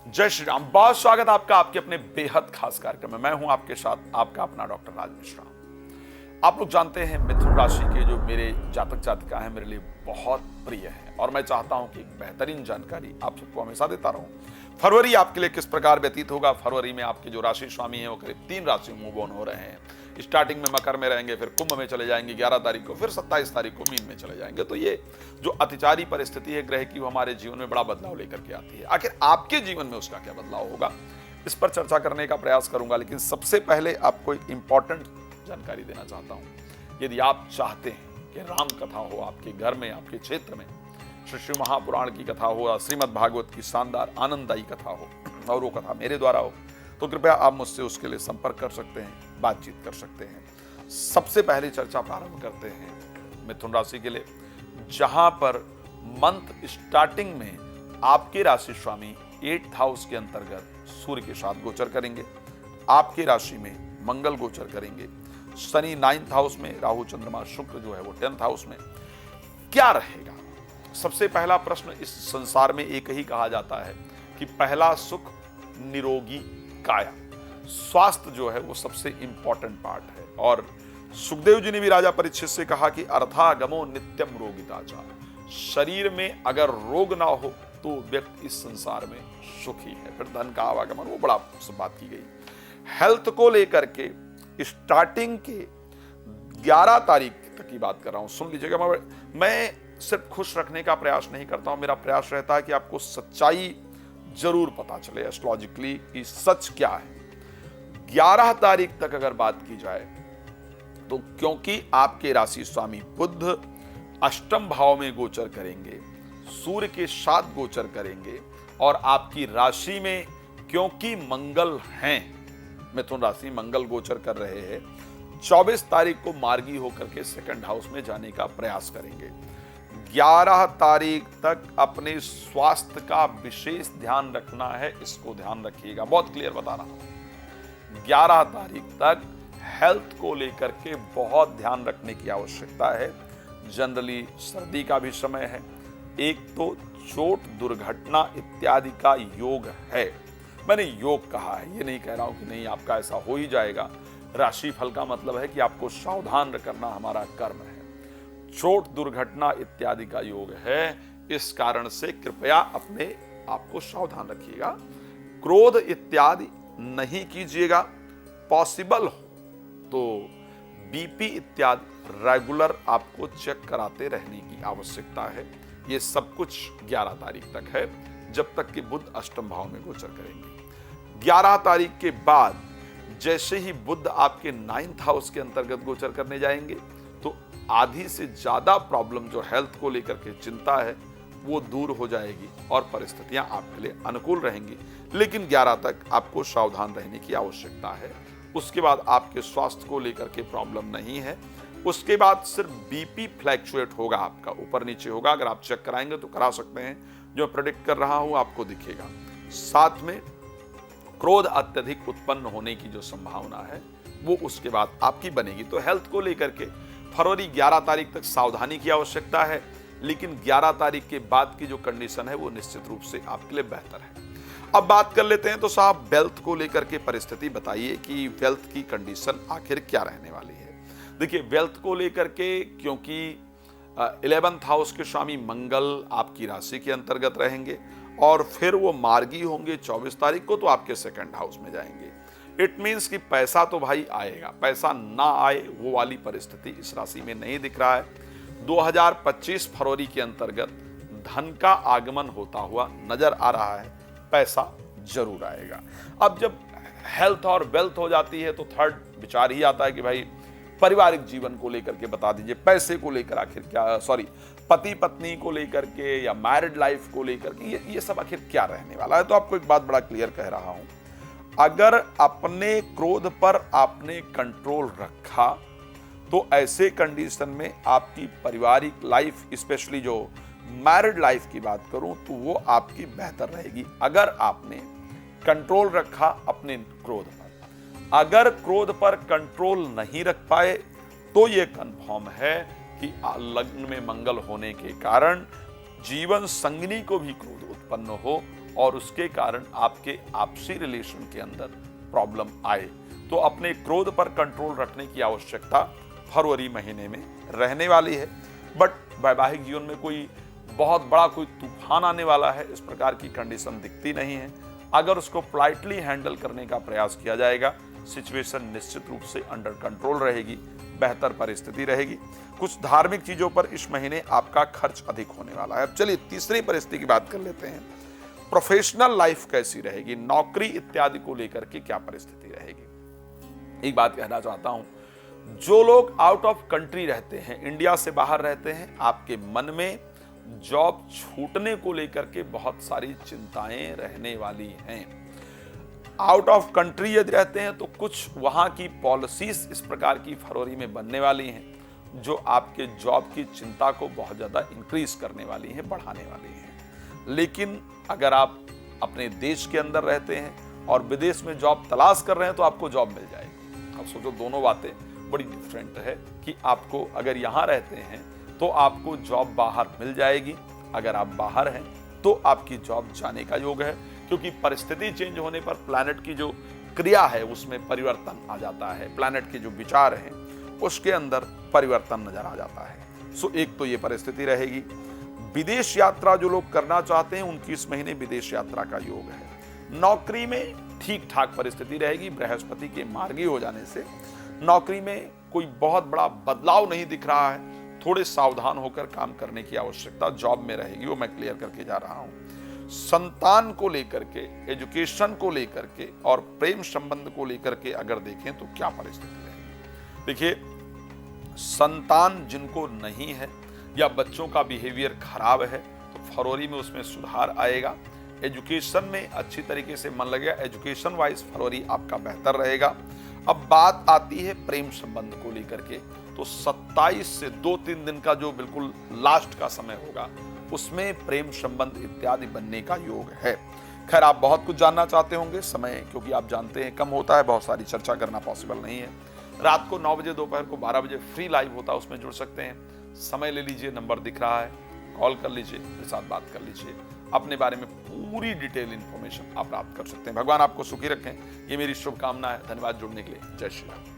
जय श्री राम। बहुत स्वागत आपका आपके अपने बेहद खास कार्यक्रम में। मैं हूं आपके साथ आपका अपना डॉक्टर राज मिश्रा। आप लोग जानते हैं मिथुन राशि के जो मेरे जातक जातिका हैं मेरे लिए बहुत प्रिय है और मैं चाहता हूं कि एक बेहतरीन जानकारी आप सबको हमेशा देता रहूं। फरवरी आपके लिए किस प्रकार व्यतीत होगा। फरवरी में आपके जो राशि स्वामी हैं वो करीब 3 राशि मूव ऑन हो रहे हैं। स्टार्टिंग में मकर में रहेंगे, फिर कुंभ में चले जाएंगे 11 तारीख को, फिर 27 तारीख को मीन में चले जाएंगे। तो ये जो अतिचारी परिस्थिति है ग्रह की, वो हमारे जीवन में बड़ा बदलाव लेकर के आती है। आखिर आपके जीवन में उसका क्या बदलाव होगा, इस पर चर्चा करने का प्रयास करूंगा। लेकिन सबसे पहले आपको एक इंपॉर्टेंट जानकारी देना चाहता हूं। यदि आप चाहते हैं कि राम कथा हो आपके घर में, आपके क्षेत्र में, श्री शिव महापुराण की कथा हो, श्रीमद् भागवत की शानदार आनंददायी कथा हो और वो कथा मेरे द्वारा हो, तो कृपया आप मुझसे उसके लिए संपर्क कर सकते हैं, बातचीत कर सकते हैं। सबसे पहले चर्चा प्रारंभ करते हैं मिथुन राशि के लिए, जहां पर मंथ स्टार्टिंग में आपके राशि स्वामी 8th हाउस के अंतर्गत सूर्य के साथ गोचर करेंगे। आपके राशि में मंगल गोचर करेंगे। शनि 9th हाउस में, राहु चंद्रमा शुक्र जो है वो 10th हाउस में। क्या रहेगा? सबसे पहला प्रश्न, इस संसार में एक ही कहा जाता है कि पहला सुख निरोगी काया। स्वास्थ्य जो है वो सबसे इंपॉर्टेंट पार्ट है। और सुखदेव जी ने भी राजा परीक्षित से कहा कि अर्थागमो नित्यम रोगिताचा। शरीर में अगर रोग ना हो तो व्यक्ति इस संसार में सुखी है। फिर धन का आवागमन, वो बड़ा सब बात की गई। हेल्थ को लेकर के स्टार्टिंग के 11 तारीख तक की बात कर रहा हूं, सुन लीजिएगा। मैं सिर्फ खुश रखने का प्रयास नहीं करता हूं, मेरा प्रयास रहता है कि आपको सच्चाई जरूर पता चले एस्ट्रोलॉजिकली कि सच क्या है। 11 तारीख तक अगर बात की जाए तो क्योंकि आपके राशि स्वामी बुध अष्टम भाव में गोचर करेंगे, सूर्य के साथ गोचर करेंगे और आपकी राशि में क्योंकि मंगल हैं, मिथुन राशि मंगल गोचर कर रहे हैं, 24 तारीख को मार्गी होकर के 2nd हाउस में जाने का प्रयास करेंगे। 11 तारीख तक अपने स्वास्थ्य का विशेष ध्यान रखना है, इसको ध्यान रखिएगा, बहुत क्लियर बता रहा हूं। 11 तारीख तक हेल्थ को लेकर के बहुत ध्यान रखने की आवश्यकता है। जनरली सर्दी का भी समय है, एक तो चोट दुर्घटना इत्यादि का योग है। मैंने योग कहा है, ये नहीं कह रहा हूं कि नहीं आपका ऐसा हो ही जाएगा। राशि फल का मतलब है कि आपको सावधान करना हमारा कर्म है। चोट दुर्घटना इत्यादि का योग है, इस कारण से कृपया अपने आप को सावधान रखिएगा। क्रोध इत्यादि नहीं कीजिएगा। पॉसिबल हो तो बीपी इत्यादि रेगुलर आपको चेक कराते रहने की आवश्यकता है। ये सब कुछ 11 तारीख तक है, जब तक कि बुध अष्टम भाव में गोचर करेंगे। 11 तारीख के बाद जैसे ही बुध आपके 9th हाउस के अंतर्गत गोचर करने जाएंगे तो आधी से ज्यादा प्रॉब्लम जो हेल्थ को लेकर के चिंता है वो दूर हो जाएगी और परिस्थितियां आपके लिए अनुकूल रहेंगी। लेकिन 11 तक आपको सावधान रहने की आवश्यकता है। उसके बाद आपके स्वास्थ्य को लेकर के प्रॉब्लम नहीं है। उसके बाद सिर्फ बीपी फ्लैक्चुएट होगा, आपका ऊपर नीचे होगा। अगर आप चेक कराएंगे तो करा सकते हैं, जो प्रेडिक्ट कर रहा हूं आपको दिखेगा। साथ में क्रोध अत्यधिक उत्पन्न होने की जो संभावना है वो उसके बाद आपकी बनेगी। तो हेल्थ को लेकर के फरवरी 11 तारीख तक सावधानी की आवश्यकता है, लेकिन 11 तारीख के बाद की जो कंडीशन है वो निश्चित रूप से आपके लिए बेहतर है। अब बात कर लेते हैं तो साहब वेल्थ को लेकर के परिस्थिति बताइए कि वेल्थ की कंडीशन आखिर क्या रहने वाली है। देखिए, वेल्थ को लेकर के क्योंकि 11th हाउस के स्वामी मंगल आपकी राशि के अंतर्गत रहेंगे और फिर वो मार्गी होंगे 24 तारीख को, तो आपके 2nd हाउस में जाएंगे। इट मीन्स कि पैसा तो भाई आएगा, पैसा ना आए वो वाली परिस्थिति इस राशि में नहीं दिख रहा है। 2025 फरवरी के अंतर्गत धन का आगमन होता हुआ नजर आ रहा है, पैसा जरूर आएगा। अब जब हेल्थ और वेल्थ हो जाती है तो थर्ड विचार ही आता है कि भाई पारिवारिक जीवन को लेकर के बता दीजिए, पैसे को लेकर आखिर क्या, सॉरी पति पत्नी को लेकर के या मैरिड लाइफ को लेकर के ये सब आखिर क्या रहने वाला है। तो आपको एक बात बड़ा क्लियर कह रहा हूं, अगर अपने क्रोध पर आपने कंट्रोल रखा तो ऐसे कंडीशन में आपकी पारिवारिक लाइफ, स्पेशली जो मैरिड लाइफ की बात करूं, तो वो आपकी बेहतर रहेगी अगर आपने कंट्रोल रखा अपने क्रोध पर। अगर क्रोध पर कंट्रोल नहीं रख पाए तो ये कंफर्म है कि लग्न में मंगल होने के कारण जीवन संगिनी को भी क्रोध उत्पन्न हो और उसके कारण आपके आपसी रिलेशन के अंदर प्रॉब्लम आए, तो अपने क्रोध पर कंट्रोल रखने की आवश्यकता फरवरी महीने में रहने वाली है। बट वैवाहिक जीवन में कोई बहुत बड़ा कोई तूफान आने वाला है, इस प्रकार की कंडीशन दिखती नहीं है। अगर उसको पोलाइटली हैंडल करने का प्रयास किया जाएगा, सिचुएशन निश्चित रूप से अंडर कंट्रोल रहेगी, बेहतर परिस्थिति रहेगी। कुछ धार्मिक चीजों पर इस महीने आपका खर्च अधिक होने वाला है। अब चलिए तीसरी परिस्थिति की बात कर लेते हैं। प्रोफेशनल लाइफ कैसी रहेगी, नौकरी इत्यादि को लेकर के क्या परिस्थिति रहेगी। एक बात कहना चाहता हूं, जो लोग आउट ऑफ कंट्री रहते हैं, इंडिया से बाहर रहते हैं, आपके मन में जॉब छूटने को लेकर के बहुत सारी चिंताएं रहने वाली हैं। आउट ऑफ कंट्री यदि रहते हैं तो कुछ वहां की पॉलिसीज इस प्रकार की फरवरी में बनने वाली हैं जो आपके जॉब की चिंता को बहुत ज्यादा इंक्रीज करने वाली हैं, बढ़ाने वाली हैं। लेकिन अगर आप अपने देश के अंदर रहते हैं और विदेश में जॉब तलाश कर रहे हैं तो आपको जॉब मिल जाएगी। अब सोचो, दोनों बातें बड़ी डिफरेंट है कि आपको अगर यहां रहते हैं तो आपको जॉब बाहर मिल जाएगी, अगर आप बाहर हैं तो आपकी जॉब जाने का योग है, क्योंकि परिस्थिति चेंज होने पर प्लैनेट की जो क्रिया है उसमें परिवर्तन आ जाता है, प्लैनेट के जो विचार हैं उसके अंदर परिवर्तन नजर आ जाता है। सो एक तो ये परिस्थिति रहेगी। विदेश यात्रा जो लोग करना चाहते हैं उनकी इस महीने विदेश यात्रा का योग है। नौकरी में ठीक ठाक परिस्थिति रहेगी, बृहस्पति के मार्गी हो जाने से नौकरी में कोई बहुत बड़ा बदलाव नहीं दिख रहा है। थोड़े सावधान होकर काम करने की आवश्यकता जॉब में रहेगी, वो मैं क्लियर करके जा रहा हूं। संतान को लेकर के, एजुकेशन को लेकर के और प्रेम संबंध को लेकर के अगर देखें तो क्या परिस्थिति रहेगी। देखिए, संतान जिनको नहीं है या बच्चों का बिहेवियर खराब है तो फरवरी में उसमें सुधार आएगा। एजुकेशन में अच्छी तरीके से मन लगेगा, एजुकेशन वाइज फरवरी आपका बेहतर रहेगा। अब बात आती है प्रेम संबंध को लेकर के, तो 27 से 2-3 दिन का जो बिल्कुल लास्ट का समय होगा उसमें प्रेम संबंध इत्यादि बनने का योग है। खैर, आप बहुत कुछ जानना चाहते होंगे, समय क्योंकि आप जानते हैं कम होता है, बहुत सारी चर्चा करना पॉसिबल नहीं है। रात को 9 बजे, दोपहर को 12 बजे फ्री लाइव होता है, उसमें जुड़ सकते हैं। समय ले लीजिए, नंबर दिख रहा है, कॉल कर लीजिए, मेरे साथ बात कर लीजिए, अपने बारे में पूरी डिटेल इंफॉर्मेशन आप प्राप्त कर सकते हैं। भगवान आपको सुखी रखें, ये मेरी शुभकामना है। धन्यवाद जुड़ने के लिए। जय श्री राम।